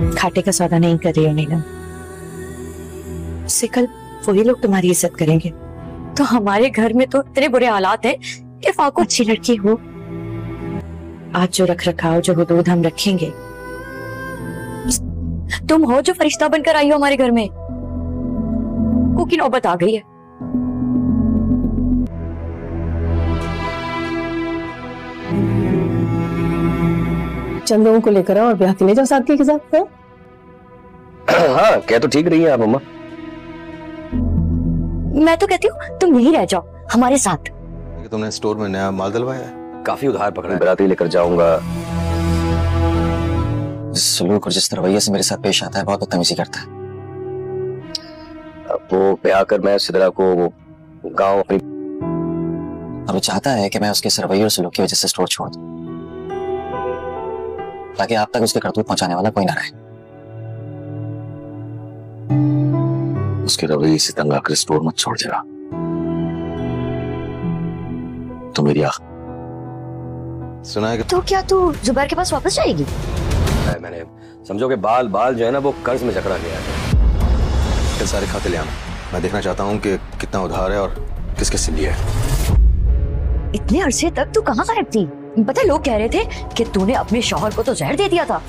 घाटे का सौदा नहीं कर रही हो नीलम। उससे कल वही लोग तुम्हारी इज्जत करेंगे। तो हमारे घर में तो इतने बुरे हालात है कि फाको अच्छी लड़की हो, आज जो रख रखाव जो हुदूद हम रखेंगे। तुम हो जो फरिश्ता बनकर आई हो हमारे घर में, को की नौबत आ गई है। चंद लोगों को लेकर आओ और ब्याह के ले जाओ साथी के साथ। हाँ, कह तो ठीक रही है आप अम्मा। मैं तो कहती हूँ तुम यहीं रह जाओ हमारे साथ। तुमने स्टोर में नया माल डलवाया है? काफी उधार पकड़ा है। बराती लेकर जाऊंगा। जिस सलूक और जिस रवैये से मेरे साथ पेश आता है बहुत बदतमीजी करता है। अब वो ब्याह कर मैं सिदरा को गांव अपनी, अब वो चाहता है कि मैं उसके इस रवैये और सलूक की वजह से स्टोर छोड़ दूं, ताकि आप तक उसके करतूत पहुंचाने वाला कोई ना रहे। उसके रवैये से तंग आकर स्टोर मत छोड़ देगा तो मेरी आँख। सुना है कि तो क्या तू जुबैर के पास वापस जाएगी? मैंने समझो कि बाल जो है ना वो कर्ज में जकड़ा गया है। फिर सारे खाते ले आना, मैं देखना चाहता हूँ कि कितना उधार है और किस किस से लिया है। इतने अरसे तक तू कहाँ गायब थी? पता है लोग कह रहे थे कि तूने अपने शौहर को तो जहर दे दिया था।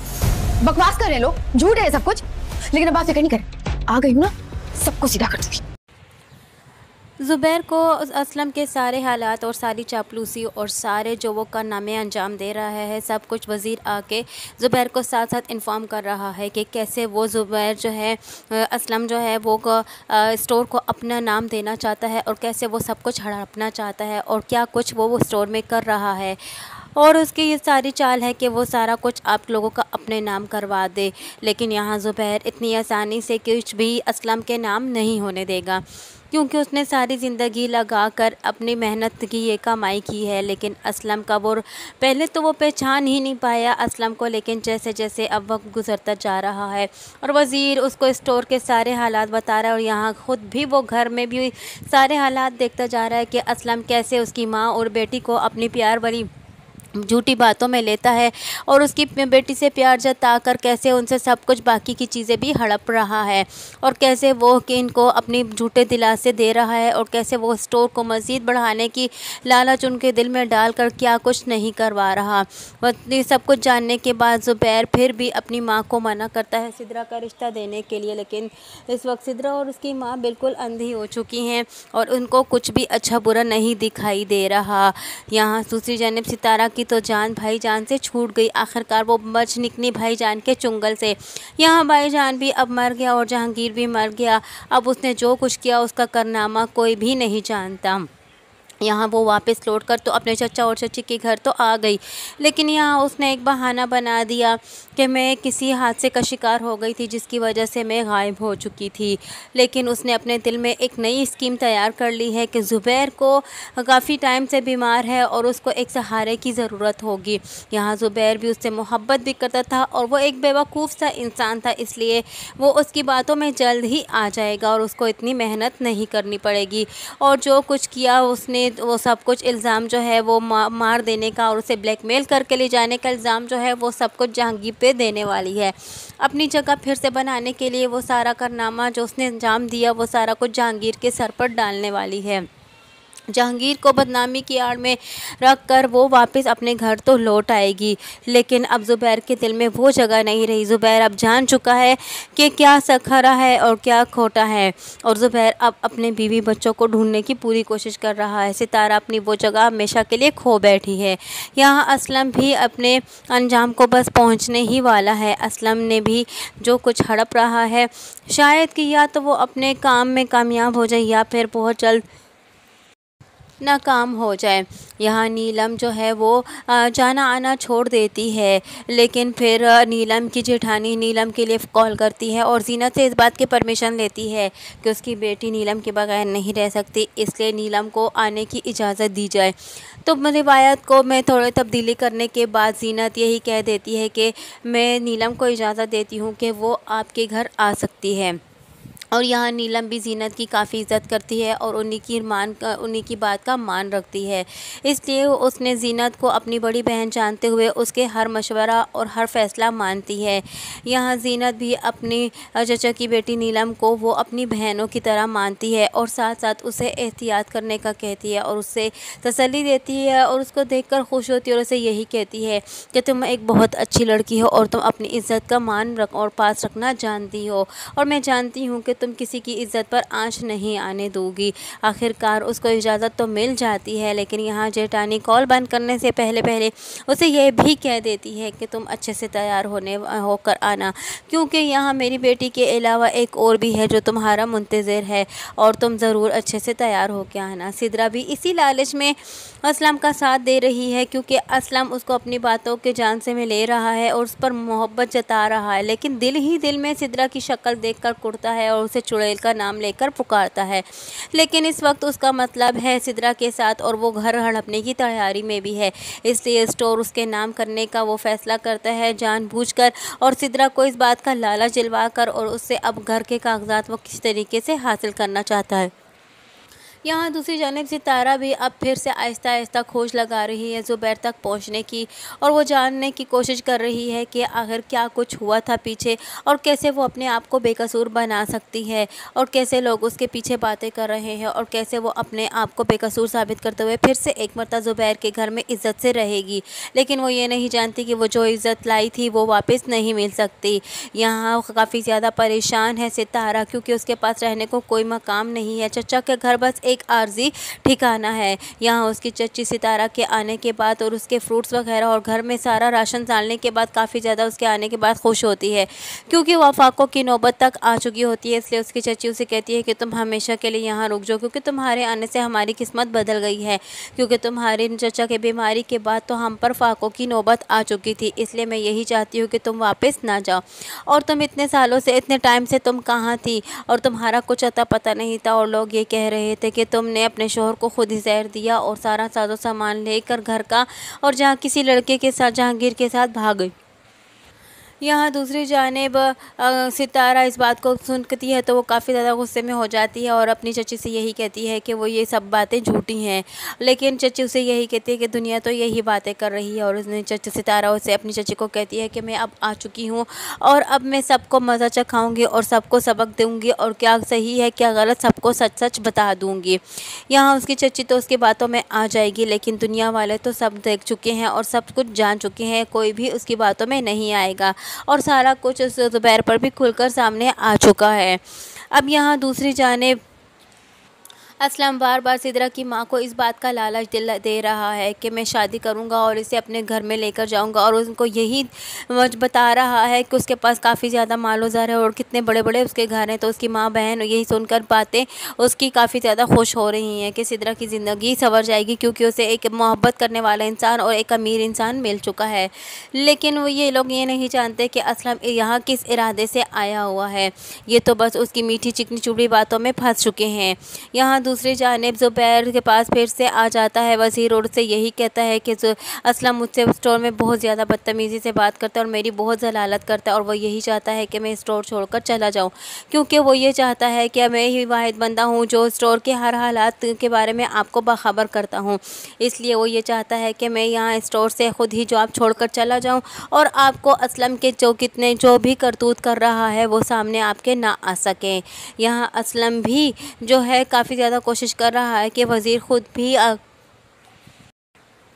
बकवास कर रहे लोग, झूठ है सब कुछ। लेकिन अब बात फिक्र नहीं कर, आ गई हूँ ना, सबको सीधा कर दूंगी। ज़ुबैर को असलम के सारे हालात और सारी चापलूसी और सारे जो वो कारनामे अंजाम दे रहा है सब कुछ वज़ीर आके ज़ुबैर को साथ साथ इन्फॉर्म कर रहा है कि कैसे वो ज़ुबैर जो है असलम जो है वो स्टोर को अपना नाम देना चाहता है और कैसे वो सब कुछ हड़पना चाहता है और क्या कुछ वो स्टोर में कर रहा है। और उसकी ये सारी चाल है कि वो सारा कुछ आप लोगों का अपने नाम करवा दे। लेकिन यहाँ ज़ुबैर इतनी आसानी से कुछ भी असलम के नाम नहीं होने देगा, क्योंकि उसने सारी ज़िंदगी लगा कर अपनी मेहनत की ये कमाई की है। लेकिन असलम का वो पहले तो वो पहचान ही नहीं पाया असलम को, लेकिन जैसे जैसे अब वक्त गुजरता जा रहा है और वज़ीर उसको स्टोर के सारे हालात बता रहा है और यहाँ ख़ुद भी वो घर में भी सारे हालात देखता जा रहा है कि असलम कैसे उसकी माँ और बेटी को अपनी प्यार भरी झूठी बातों में लेता है और उसकी बेटी से प्यार जताकर कैसे उनसे सब कुछ बाकी की चीज़ें भी हड़प रहा है और कैसे वो कि इनको अपनी झूठे दिलासे दे रहा है और कैसे वो स्टोर को मज़ीद बढ़ाने की लालच उनके दिल में डालकर क्या कुछ नहीं करवा रहा। ये सब कुछ जानने के बाद ज़ुबैर फिर भी अपनी माँ को मना करता है सिदरा का रिश्ता देने के लिए। लेकिन इस वक्त सिदरा और उसकी माँ बिल्कुल अंधी हो चुकी हैं और उनको कुछ भी अच्छा बुरा नहीं दिखाई दे रहा। यहाँ दूसरी जानिब सितारा की तो जान भाईजान से छूट गई, आखिरकार वो बच निकली भाईजान के चुंगल से। यहाँ भाईजान भी अब मर गया और जहांगीर भी मर गया। अब उसने जो कुछ किया उसका कारनामा कोई भी नहीं जानता। यहाँ वो वापस लौट कर तो अपने चचा और चची के घर तो आ गई, लेकिन यहाँ उसने एक बहाना बना दिया कि मैं किसी हादसे का शिकार हो गई थी जिसकी वजह से मैं गायब हो चुकी थी। लेकिन उसने अपने दिल में एक नई स्कीम तैयार कर ली है कि ज़ुबैर को काफ़ी टाइम से बीमार है और उसको एक सहारे की ज़रूरत होगी। यहाँ ज़ुबैर भी उससे मोहब्बत भी करता था और वो एक बेवकूफ़ सा इंसान था, इसलिए वो उसकी बातों में जल्द ही आ जाएगा और उसको इतनी मेहनत नहीं करनी पड़ेगी। और जो कुछ किया उसने वो सब कुछ इल्ज़ाम जो है वो मार देने का और उसे ब्लैकमेल करके ले जाने का इल्ज़ाम जो है वो सब कुछ जहांगीर पे देने वाली है। अपनी जगह फिर से बनाने के लिए वो सारा कारनामा जो उसने अंजाम दिया वो सारा कुछ जहांगीर के सर पर डालने वाली है। जहांगीर को बदनामी की आड़ में रख कर वो वापस अपने घर तो लौट आएगी, लेकिन अब ज़ुबैर के दिल में वो जगह नहीं रही। ज़ुबैर अब जान चुका है कि क्या खरा है और क्या खोटा है और ज़ुबैर अब अपने बीवी बच्चों को ढूंढने की पूरी कोशिश कर रहा है। सितारा अपनी वो जगह हमेशा के लिए खो बैठी है। यहाँ असलम भी अपने अंजाम को बस पहुँचने ही वाला है। असलम ने भी जो कुछ हड़प रहा है शायद कि या तो वो अपने काम में कामयाब हो जाए या फिर बहुत जल्द नाकाम हो जाए। यहाँ नीलम जो है वो जाना आना छोड़ देती है, लेकिन फिर नीलम की जेठानी नीलम के लिए कॉल करती है और ज़ीनत से इस बात की परमिशन लेती है कि उसकी बेटी नीलम के बगैर नहीं रह सकती, इसलिए नीलम को आने की इजाज़त दी जाए। तो रिवायत को मैं थोड़ी तब्दीली करने के बाद ज़ीनत यही कह देती है कि मैं नीलम को इजाज़त देती हूँ कि वो आपके घर आ सकती है। और यहाँ नीलम भी जीनत की काफ़ी इज़्ज़त करती है और उन्हीं की बात का मान रखती है। इसलिए उसने जीनत को अपनी बड़ी बहन जानते हुए उसके हर मशवरा और हर फ़ैसला मानती है। यहाँ जीनत भी अपनी चचा की बेटी नीलम को वो अपनी बहनों की तरह मानती है और साथ साथ उसे एहतियात करने का कहती है और उससे तसल्ली देती है और उसको देखकर खुश होती है और उसे यही कहती है कि तुम एक बहुत अच्छी लड़की हो और तुम अपनी इज़्ज़त का मान रख और पास रखना जानती हो और मैं जानती हूँ कि तुम किसी की इज़्ज़त पर आँच नहीं आने दोगी। आखिरकार उसको इजाज़त तो मिल जाती है, लेकिन यहाँ जेठानी कॉल बंद करने से पहले उसे यह भी कह देती है कि तुम अच्छे से तैयार होकर आना, क्योंकि यहाँ मेरी बेटी के अलावा एक और भी है जो तुम्हारा मुंतज़िर है और तुम ज़रूर अच्छे से तैयार होकर आना। सिद्रा भी इसी लालच में असलम का साथ दे रही है, क्योंकि असलम उसको अपनी बातों के जान से में ले रहा है और उस पर मोहब्बत जता रहा है, लेकिन दिल ही दिल में सिद्रा की शक्ल देखकर कुड़ता है और उसे चुड़ैल का नाम लेकर पुकारता है। लेकिन इस वक्त उसका मतलब है सिद्रा के साथ और वो घर हड़पने की तैयारी में भी है, इसलिए स्टोर उसके नाम करने का वो फैसला करता है जानबूझकर और सिद्रा को इस बात का लालच दिलवा कर और उससे अब घर के कागजात वो किस तरीके से हासिल करना चाहता है। यहाँ दूसरी जानिब सितारा भी अब फिर से आहिस्ता आहिस्ता खोज लगा रही है ज़ुबैर तक पहुँचने की और वो जानने की कोशिश कर रही है कि आखिर क्या कुछ हुआ था पीछे और कैसे वो अपने आप को बेकसूर बना सकती है और कैसे लोग उसके पीछे बातें कर रहे हैं और कैसे वो अपने आप को बेकसूर साबित करते हुए फिर से एक मरतबा ज़ुबैर के घर में इज़्ज़त से रहेगी। लेकिन वो ये नहीं जानती कि वो जो इज़्ज़त लाई थी वो वापस नहीं मिल सकती। यहाँ काफ़ी ज़्यादा परेशान है सितारा, क्योंकि उसके पास रहने को कोई मकाम नहीं है। चचा के घर बस एक आर्जी ठिकाना है। यहाँ उसकी चच्ची सितारा के आने के बाद और उसके फ्रूट्स वगैरह और घर में सारा राशन डालने के बाद काफ़ी ज़्यादा उसके आने के बाद खुश होती है, क्योंकि वफाकों की नौबत तक आ चुकी होती है। इसलिए उसकी चच्ची उसे कहती है कि तुम हमेशा के लिए यहाँ रुक जाओ, क्योंकि तुम्हारे आने से हमारी किस्मत बदल गई है, क्योंकि तुम्हारे चचा के बीमारी के बाद तो हम पर फाकों की नौबत आ चुकी थी। इसलिए मैं यही चाहती हूँ कि तुम वापस ना जाओ। और तुम इतने सालों से, इतने टाइम से तुम कहाँ थी और तुम्हारा कुछ अता पता नहीं था और लोग ये कह रहे थे कि तुमने अपने शोहर को खुद ही जहर दिया और सारा साजो सामान लेकर घर का और जहाँ किसी लड़के के साथ, जहांगीर के साथ भाग गई। यहाँ दूसरी जानिब सितारा इस बात को सुनती है तो वो काफ़ी ज़्यादा गुस्से में हो जाती है और अपनी चची से यही कहती है कि वो ये सब बातें झूठी हैं। लेकिन चची उसे यही कहती है कि दुनिया तो यही बातें कर रही है और उसने चची सितारा उसे अपनी चची को कहती है कि मैं अब आ चुकी हूँ और अब मैं सबको मज़ा चखाऊँगी और सबको सबक दूँगी और क्या सही है क्या गलत सबको सच सच बता दूँगी। यहाँ उसकी चची तो उसकी बातों में आ जाएगी, लेकिन दुनिया वाले तो सब देख चुके हैं और सब कुछ जान चुके हैं, कोई भी उसकी बातों में नहीं आएगा और सारा कुछ उस ज़ुबैर पर भी खुलकर सामने आ चुका है। अब यहाँ दूसरी जानिब असलम बार बार सिद्रा की माँ को इस बात का लालच दे रहा है कि मैं शादी करूँगा और इसे अपने घर में लेकर जाऊँगा और उनको यही बता रहा है कि उसके पास काफ़ी ज़्यादा मालो ज़र है और कितने बड़े बड़े उसके घर हैं। तो उसकी माँ बहन यही सुनकर बातें उसकी काफ़ी ज़्यादा खुश हो रही हैं कि सिद्रा की ज़िंदगी संवर जाएगी, क्योंकि उसे एक मोहब्बत करने वाला इंसान और एक अमीर इंसान मिल चुका है। लेकिन वो ये लोग ये नहीं जानते कि असलम यहाँ किस इरादे से आया हुआ है, ये तो बस उसकी मीठी चिकनी चुबड़ी बातों में फंस चुके हैं। यहाँ दूसरी जानिब ज़ुबैर के पास फिर से आ जाता है वज़ीर और उससे यही कहता है कि असलम मुझसे स्टोर में बहुत ज़्यादा बदतमीज़ी से बात करता है और मेरी बहुत ज़लालत करता है और वो यही चाहता है कि मैं स्टोर छोड़कर चला जाऊं, क्योंकि वो ये चाहता है कि मैं ही वाहिद बंदा हूं जो स्टोर के हर हालात के बारे में आपको बाखबर करता हूं। इसलिए वो ये चाहता है कि मैं यहाँ स्टोर से ख़ुद ही जॉब छोड़कर चला जाऊँ और आपको असलम के जो भी करतूत कर रहा है वो सामने आपके ना आ सकें। यहाँ असलम भी जो है काफ़ी ज़्यादा कोशिश कर रहा है कि वज़ीर ख़ुद भी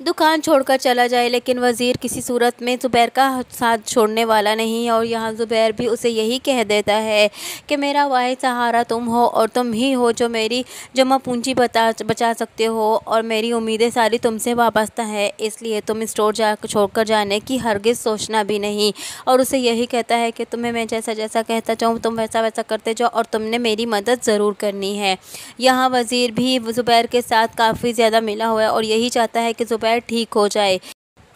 दुकान छोड़कर चला जाए, लेकिन वज़ीर किसी सूरत में ज़ुबैर का साथ छोड़ने वाला नहीं है। और यहाँ ज़ुबैर भी उसे यही कह देता है कि मेरा वाहिद सहारा तुम हो और तुम ही हो जो मेरी जमा पूंजी बचा सकते हो और मेरी उम्मीदें सारी तुमसे वाबस्ता है, इसलिए तुम स्टोर छोड़कर जाने की हरगिज़ सोचना भी नहीं। और उसे यही कहता है कि तुम्हें मैं जैसा जैसा कहता चाहूँ तुम वैसा वैसा करते जाओ और तुमने मेरी मदद ज़रूर करनी है। यहाँ वज़ीर भी ज़ुबैर के साथ काफ़ी ज़्यादा मिला हुआ है और यही चाहता है कि ज़ुबैर ठीक हो जाए।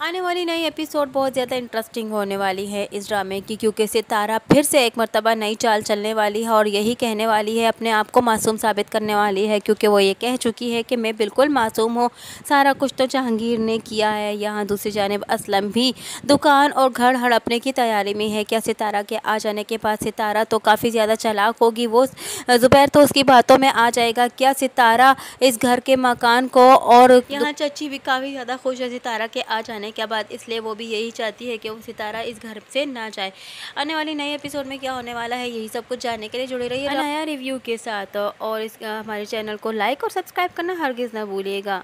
आने वाली नई एपिसोड बहुत ज़्यादा इंटरेस्टिंग होने वाली है इस ड्रामे की, क्योंकि सितारा फिर से एक मर्तबा नई चाल चलने वाली है और यही कहने वाली है, अपने आप को मासूम साबित करने वाली है, क्योंकि वो ये कह चुकी है कि मैं बिल्कुल मासूम हूँ, सारा कुछ तो जहांगीर ने किया है। यहाँ दूसरी जानिब असलम भी दुकान और घर हड़पने की तैयारी में है। क्या सितारा के आ जाने के बाद सितारा तो काफ़ी ज़्यादा चालाक होगी, वो ज़ुबैर तो उसकी बातों में आ जाएगा। क्या सितारा इस घर के मकान को, और यहाँ चची भी काफ़ी ज़्यादा खुश है सितारा के आ जाने के बाद, इसलिए वो भी यही चाहती है कि वो सितारा इस घर से ना जाए। आने वाली नई एपिसोड में क्या होने वाला है, यही सब कुछ जानने के लिए जुड़े रहिए नया रिव्यू के साथ, और इस हमारे चैनल को लाइक और सब्सक्राइब करना हरगिज़ ना भूलिएगा।